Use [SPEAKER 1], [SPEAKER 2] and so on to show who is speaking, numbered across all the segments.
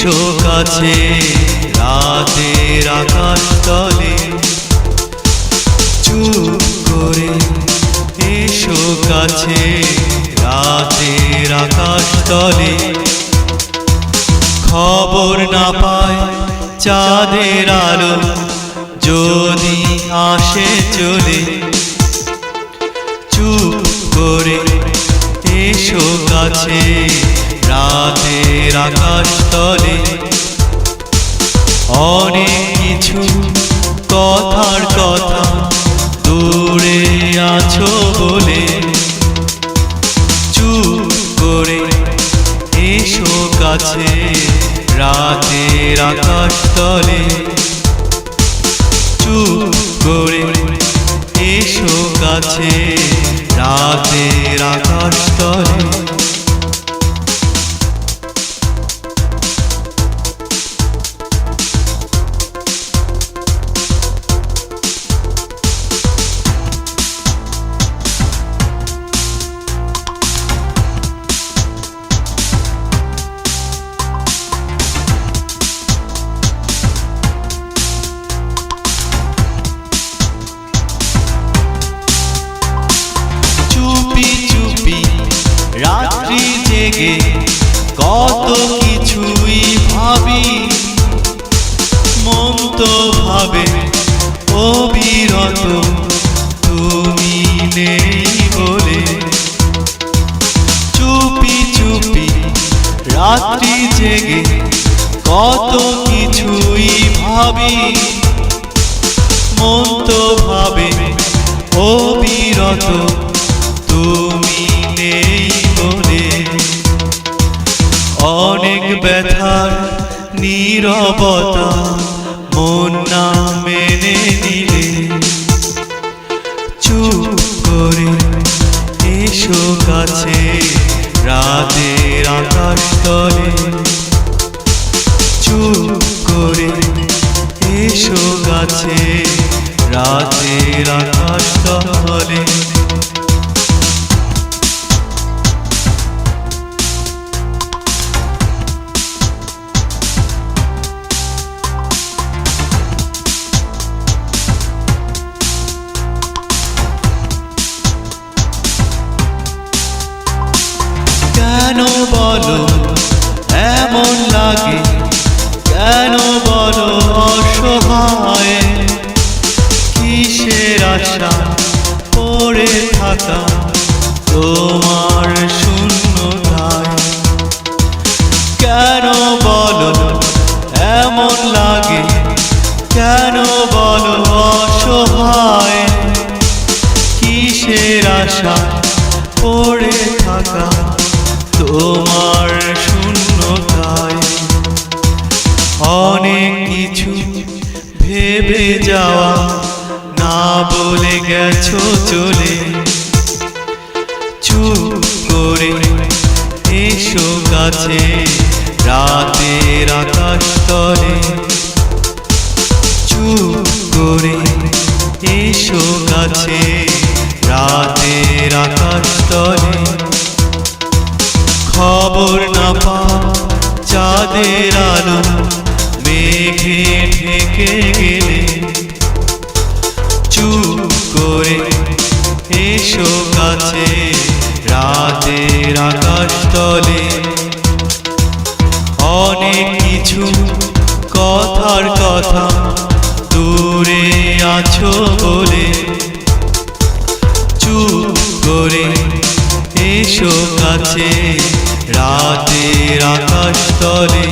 [SPEAKER 1] এসো কাছে রাতের আকাশ তলে, চুপ করে এসো কাছে রাতের আকাশ তলে। খবর না পায় চাঁদের আলো যদি আসে চলে, চুপ করে এসো কাছে রাতের আকাশ তলে। অনেক কিছু কথার কথা দূরে আছো বলে, চুপ করে এসো কাছে রাতের আকাশ তলে। চুপ করে এসো কাছে রাতের আকাশ তলে। রাত্রি জেগে কত কিছুই ভাবি, মন তো ভাবে অবিরত তুমি নেই বলে। চুপি চুপি রাত্রি জেগে কত কিছুই ভাবি, মন তো ভাবে অবিরত তুমি নেই বলে। অনেক ব্যথার নীরবতা মন না মেনে নিলে, চুপ করে এসো কাছে রাতের আকাশ তলে। চুপ করে এসো কাছে রাতের আকাশ তলে। কেন বলো এমন লাগে, কেন বলো অসহায়, কিসের আশা পড়ে থাকা তোমার শূন্যতায়। কেন বলো এমন লাগে, কেন বলো অসহায়, কিসের আশা পড়ে থাকা তোমার শূন্যতায়। অনেক কিছু ভেবে যাওয়া না বলে গেছো চলে, চুপ করে এসো কাছে রাতের আকাশ তলে। চুপ করে এসো কাছে রাতের আকাশ তলে। খবর না পায় চাঁদের আলো মেঘে ঢেকে গেলে, চুপ করে এসো কাছে রাতের আকাশ তলে। অনেক কিছু কথার কথা দূরে আছো বলে, চুপ করে এসো কাছে রাতের আকাশ তলে।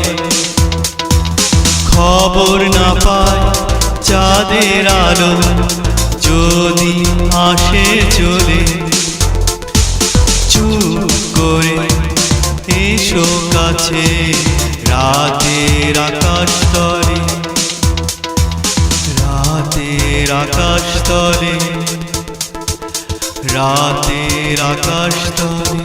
[SPEAKER 1] খবর না পায় চাঁদের আলো যদি আসে চলে, চুপ করে এসো কাছে রাতের আকাশ তলে। রাতের আকাশ তলে, রাতের আকাশ তলে।